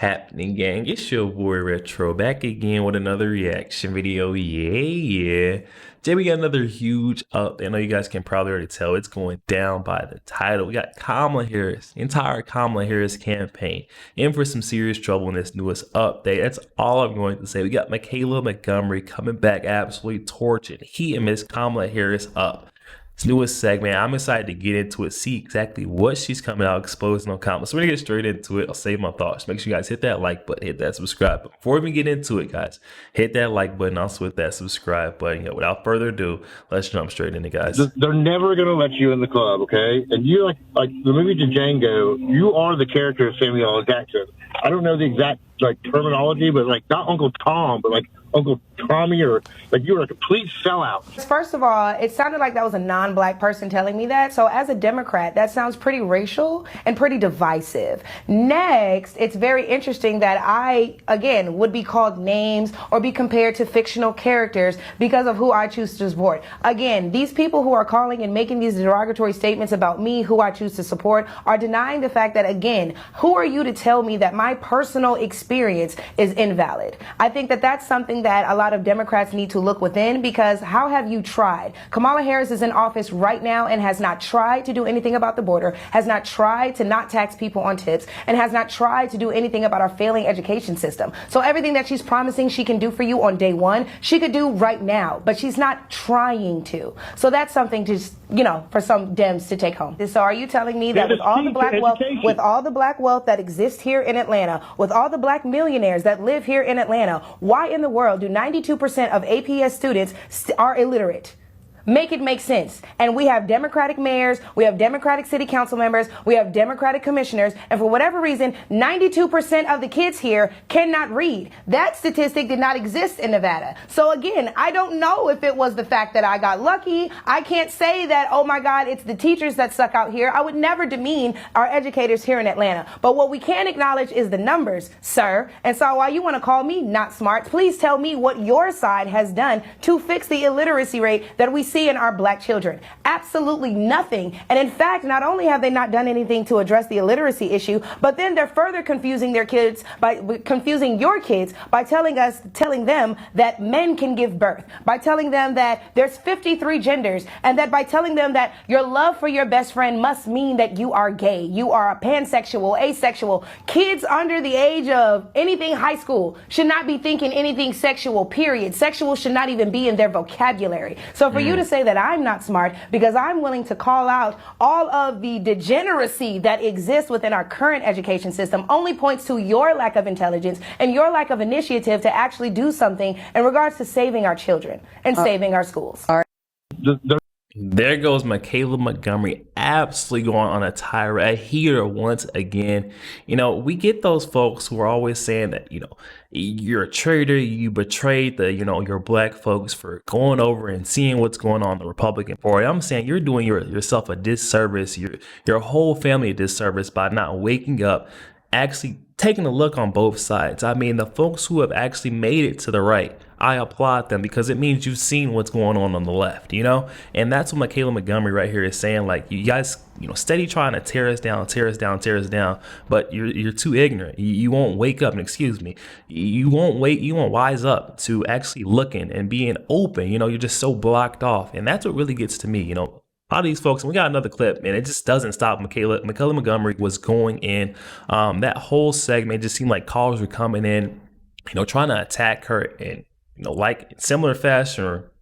happening, gang? It's your boy Retro back again with another reaction video. Yeah. Today we got another huge up. I know you guys can probably already tell it's going down by the title. We got Kamala Harris, entire Kamala Harris campaign in for some serious trouble in this newest update. That's all I'm going to say. We got Michaela Montgomery coming back absolutely torching, heating Miss Kamala Harris up. This newest segment, I'm excited to get into it, see exactly what she's coming out exposing on comments. So we're gonna get straight into it. I'll save my thoughts. Make sure you guys hit that like button, hit that subscribe button. Before we even get into it, guys, hit that like button, also hit that subscribe button. Without further ado, let's jump straight into it, guys. They're never gonna let you in the club, okay? And you like the movie Django, you are the character of Samuel L. Jackson. I don't know the exact terminology, but not Uncle Tom, but Uncle Tommy, or you were a complete sellout. First of all, it sounded like that was a non-black person telling me that. So as a Democrat, that sounds pretty racial and pretty divisive. Next, it's very interesting that I, again, would be called names or be compared to fictional characters because of who I choose to support. Again, these people who are calling and making these derogatory statements about me, who I choose to support, are denying the fact that, again, who are you to tell me that my personal experience is invalid? I think that that's something that a lot of Democrats need to look within, because how have you tried? Kamala Harris is in office right now and has not tried to do anything about the border, has not tried to not tax people on tips, and has not tried to do anything about our failing education system. So everything that she's promising she can do for you on day one, she could do right now, but she's not trying to. So that's something to, for some Dems to take home. So are you telling me that with all the black wealth that exists here in Atlanta, with all the black millionaires that live here in Atlanta, why in the world do 92% of APS students are illiterate? Make it make sense. And we have Democratic mayors, we have Democratic city council members, we have Democratic commissioners, and for whatever reason, 92% of the kids here cannot read. That statistic did not exist in Nevada. So again, I don't know if it was the fact that I got lucky. I can't say that, oh my God, it's the teachers that suck out here. I would never demean our educators here in Atlanta. But what we can acknowledge is the numbers, sir. And so while you want to call me not smart, please tell me what your side has done to fix the illiteracy rate that we see in our black children. Absolutely nothing. And in fact, not only have they not done anything to address the illiteracy issue, but then they're further confusing your kids by telling them that men can give birth, by telling them that there's 53 genders, and that by telling them that your love for your best friend must mean that you are gay, you are a pansexual, asexual. Kids under the age of anything high school should not be thinking anything sexual, period. Sexual should not even be in their vocabulary. So for you to say that I'm not smart because I'm willing to call out all of the degeneracy that exists within our current education system only points to your lack of intelligence and your lack of initiative to actually do something in regards to saving our children and saving our schools. There goes Michaela Montgomery absolutely going on a tirade here once again. We get those folks who are always saying that, you're a traitor, you betrayed your black folks for going over and seeing what's going on in the Republican Party. I'm saying you're doing yourself a disservice, your whole family a disservice by not waking up, actually taking a look on both sides. I mean, the folks who have actually made it to the right, I applaud them, because it means you've seen what's going on the left, and that's what Michaela Montgomery right here is saying. You guys, steady trying to tear us down, but you're too ignorant. You won't wake up, and excuse me, you won't wise up to actually looking and being open. You're just so blocked off, and that's what really gets to me. A lot of these folks, and we got another clip, and it just doesn't stop. Michaela Montgomery was going in. That whole segment, it just seemed like callers were coming in, trying to attack her in, like similar fashion, or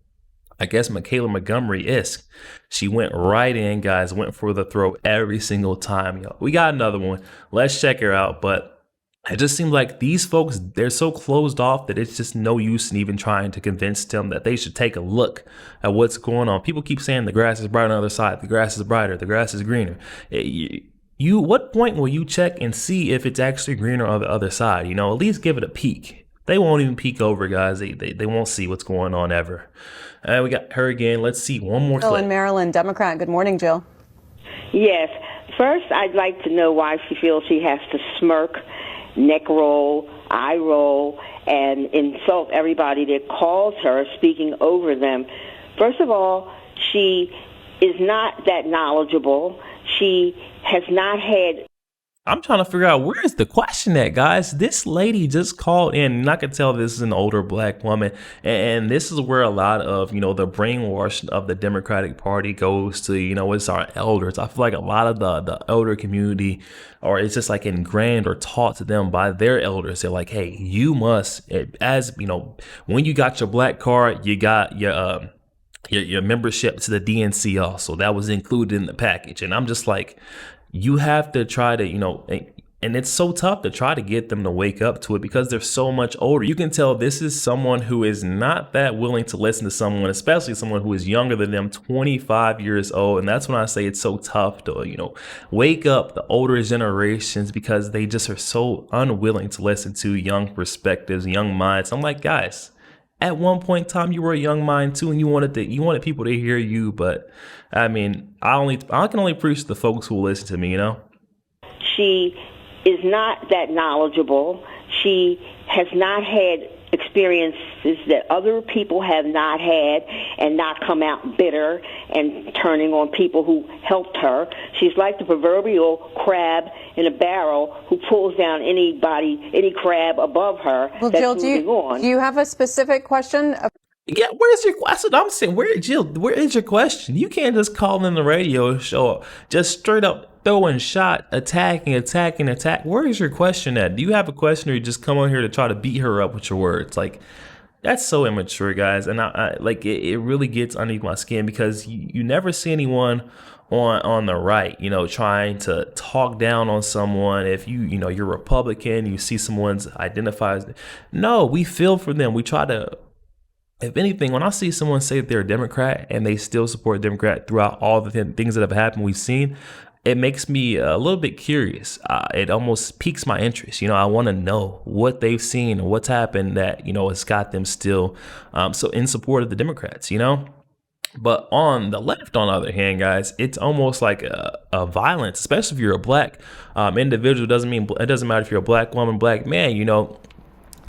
I guess Michaela Montgomery-esque. She went right in, guys, went for the throat every single time. We got another one. Let's check her out. But it just seems like these folks, they're so closed off that it's just no use in even trying to convince them that they should take a look at what's going on. People keep saying the grass is brighter on the other side. The grass is brighter. The grass is greener. What point will you check and see if it's actually greener on the other side? At least give it a peek. They won't even peek over, guys. They won't see what's going on ever. We got her again. Let's see one more clip. Jill in Maryland, Democrat. Good morning, Jill. Yes. First, I'd like to know why she feels she has to smirk, neck roll, eye roll, and insult everybody that calls her, speaking over them. First of all, she is not that knowledgeable. She has not had I'm trying to figure out where is the question at, guys. This lady just called in, and I can tell this is an older black woman, and this is where a lot of the brainwashing of the Democratic Party goes to. It's our elders. I feel like a lot of the elder community, or it's just like ingrained or taught to them by their elders. They're like, hey, you must, as when you got your black card, you got your membership to the DNC also. That was included in the package, and I'm just like, you have to try to, and it's so tough to try to get them to wake up to it because they're so much older. You can tell this is someone who is not that willing to listen to someone, especially someone who is younger than them, 25 years old. And that's when I say it's so tough to, wake up the older generations because they just are so unwilling to listen to young perspectives, young minds. I'm like, guys, at one point in time, you were a young mind too, and you wanted people to hear you. But I mean, I can only preach to the folks who will listen to me. She is not that knowledgeable. She has not had experiences that other people have not had and not come out bitter and turning on people who helped her. She's like the proverbial crab in a barrel who pulls down any crab above her. Well, Jill, do you have a specific question? Yeah, where's your question? I'm saying, where is your question? You can't just call in the radio show, just straight up throwing shot, attacking. Where is your question at? Do you have a question, or you just come on here to try to beat her up with your words? Like, that's so immature, guys. And I like it really gets underneath my skin because you never see anyone on the right, trying to talk down on someone. If you're Republican, you see someone's identifies. No, we feel for them. We try to. If anything, when I see someone say that they're a Democrat and they still support Democrat throughout all the things that have happened, we've seen, it makes me a little bit curious. It almost piques my interest. I want to know what they've seen and what's happened that, has got them still so in support of the Democrats, But on the left, on the other hand, guys, it's almost like a violence, especially if you're a black individual. It doesn't matter if you're a black woman, black man,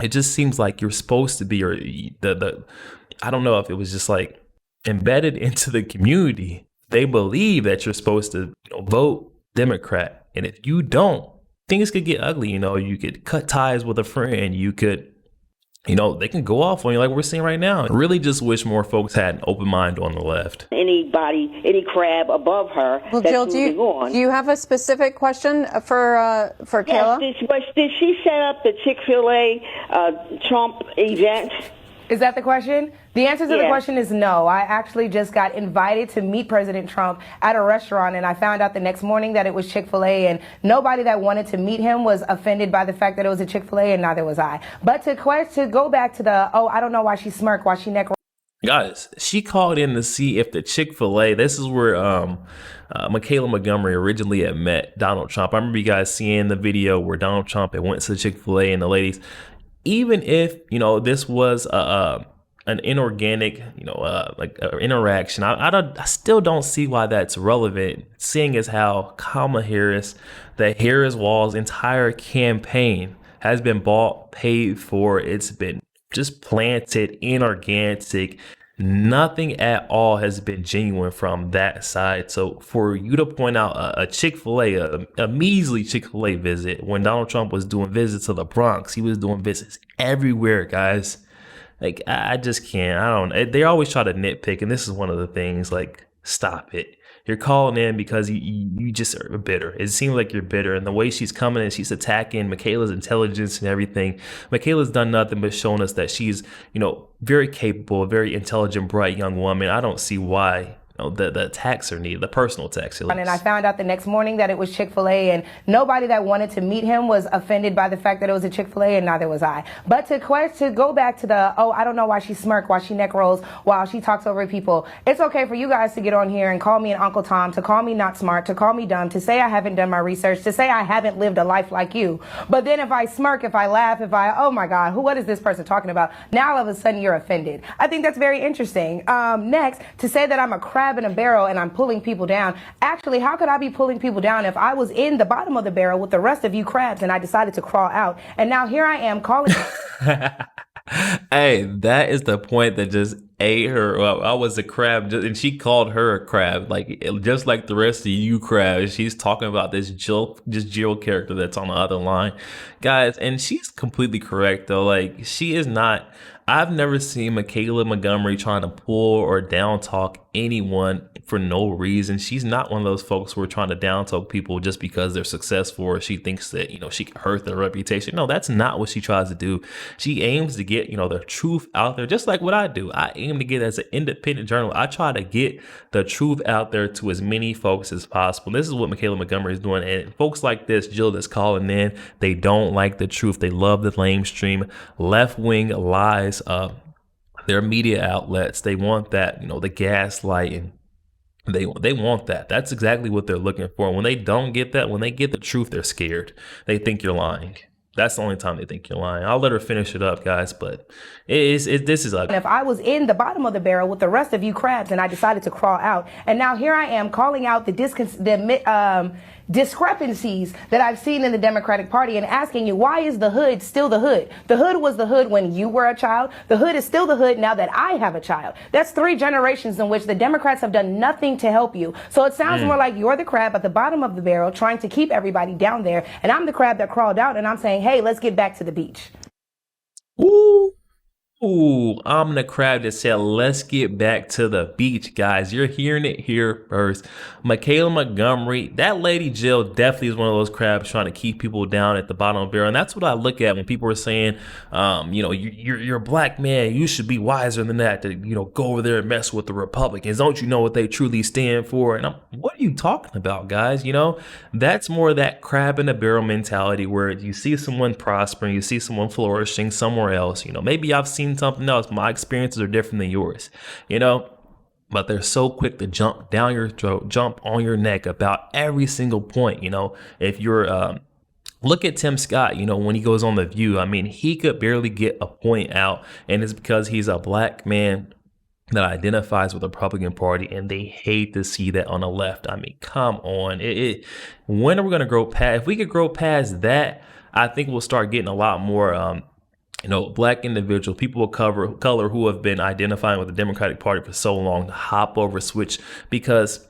It just seems like you're supposed to be, or I don't know if it was just like embedded into the community. They believe that you're supposed to vote Democrat. And if you don't, things could get ugly. You could cut ties with a friend. You could, they can go off on you like we're seeing right now. I really just wish more folks had an open mind on the left. Any crab above her. Well, Jill, do you have a specific question for Kayla? Yes, did she set up the Chick-fil-A Trump event? Is that the question? The answer to the question is no. I actually just got invited to meet President Trump at a restaurant, and I found out the next morning that it was Chick-fil-A, and nobody that wanted to meet him was offended by the fact that it was a Chick-fil-A, and neither was I. But to go back to I don't know why she smirked, why she neck. Guys, she called in to see if the Chick-fil-A, this is where Michaela Montgomery originally had met Donald Trump. I remember you guys seeing the video where Donald Trump had went to the Chick-fil-A and the ladies, even if, this was an inorganic, interaction, I still don't see why that's relevant, seeing as how Kamala Harris, the Harris Wall's entire campaign has been bought, paid for. It's been just planted, inorganic. Nothing at all has been genuine from that side. So for you to point out a Chick-fil-A, a measly Chick-fil-A visit, when Donald Trump was doing visits to the Bronx, he was doing visits everywhere, guys. Like, I just can't. They always try to nitpick, and this is one of the things. Like, stop it. You're calling in because you just are bitter. It seems like you're bitter. And the way she's coming and she's attacking Michaela's intelligence and everything. Michaela's done nothing but shown us that she's, very capable, a very intelligent, bright young woman. I don't see why the attacks are needed, the personal attacks. And I found out the next morning that it was Chick-fil-A, and nobody that wanted to meet him was offended by the fact that it was a Chick-fil-A, and neither was I. But to go back to I don't know why she smirked, why she neck rolls, while she talks over people. It's okay for you guys to get on here and call me an Uncle Tom, to call me not smart, to call me dumb, to say I haven't done my research, to say I haven't lived a life like you. But then if I smirk, if I laugh, oh my God, what is this person talking about? Now all of a sudden you're offended. I think that's very interesting. Next, to say that I'm a crab in a barrel and I'm pulling people down. Actually, how could I be pulling people down if I was in the bottom of the barrel with the rest of you crabs and I decided to crawl out? And now here I am calling. Hey, that is the point that just ate her. Well, I was a crab, and she called her a crab, just like the rest of you crabs. She's talking about Jill character that's on the other line, guys, and she's completely correct though. Like she is not. I've never seen Michaela Montgomery trying to pull or down talk anyone for no reason. She's not one of those folks who are trying to down talk people just because they're successful or she thinks that, she can hurt their reputation. No, that's not what she tries to do. She aims to get, the truth out there, just like what I do. I aim to get as an independent journalist. I try to get the truth out there to as many folks as possible. This is what Michaela Montgomery is doing. And folks like this, Jill, that's calling in, they don't like the truth. They love the lamestream, left-wing lies. Their media outlets, they want that, the gaslighting. They want that. That's exactly what they're looking for. When they don't get that, when they get the truth, they're scared. They think you're lying. That's the only time they think you're lying. I'll let her finish it up, guys, but this is ugly. And if I was in the bottom of the barrel with the rest of you crabs and I decided to crawl out, and now here I am calling out the discrepancies that I've seen in the Democratic Party and asking you, why is the hood still the hood? The hood was the hood when you were a child. The hood is still the hood now that I have a child. That's 3 generations in which the Democrats have done nothing to help you. So it sounds more like you're the crab at the bottom of the barrel trying to keep everybody down there. And I'm the crab that crawled out and I'm saying, hey, let's get back to the beach. Ooh, I'm the crab that said, let's get back to the beach, guys. You're hearing it here first. Michaela Montgomery, that lady Jill definitely is one of those crabs trying to keep people down at the bottom of the barrel. And that's what I look at when people are saying, you're a black man. You should be wiser than that to, go over there and mess with the Republicans. Don't you know what they truly stand for? And what are you talking about, guys? That's more of that crab in the barrel mentality where you see someone prospering, you see someone flourishing somewhere else. Maybe I've seen something else. My experiences are different than yours, but they're so quick to jump down your throat, jump on your neck about every single point. If you're, look at Tim Scott, when he goes on The View, he could barely get a point out, and it's because he's a black man that identifies with the Republican Party, and they hate to see that on the left. Come on. When are we going to grow past? If we could grow past that, I think we'll start getting a lot more, black individuals, people of color who have been identifying with the Democratic Party for so long to hop over, switch, because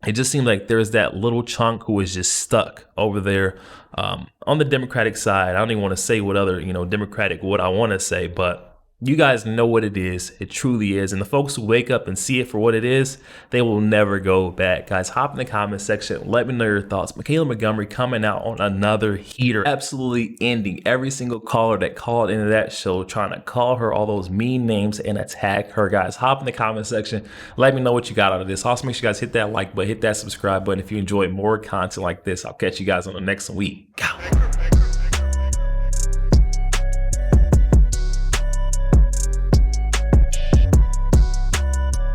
it just seems like there's that little chunk who is just stuck over there on the Democratic side. I don't even want to say what other, Democratic, what I want to say, but you guys know what it is. It truly is. And the folks who wake up and see it for what it is, they will never go back. Guys, hop in the comment section. Let me know your thoughts. Michaela Montgomery coming out on another heater. Absolutely ending every single caller that called into that show, trying to call her all those mean names and attack her. Guys, hop in the comment section. Let me know what you got out of this. Also, make sure you guys hit that like button, hit that subscribe button if you enjoy more content like this. I'll catch you guys on the next week.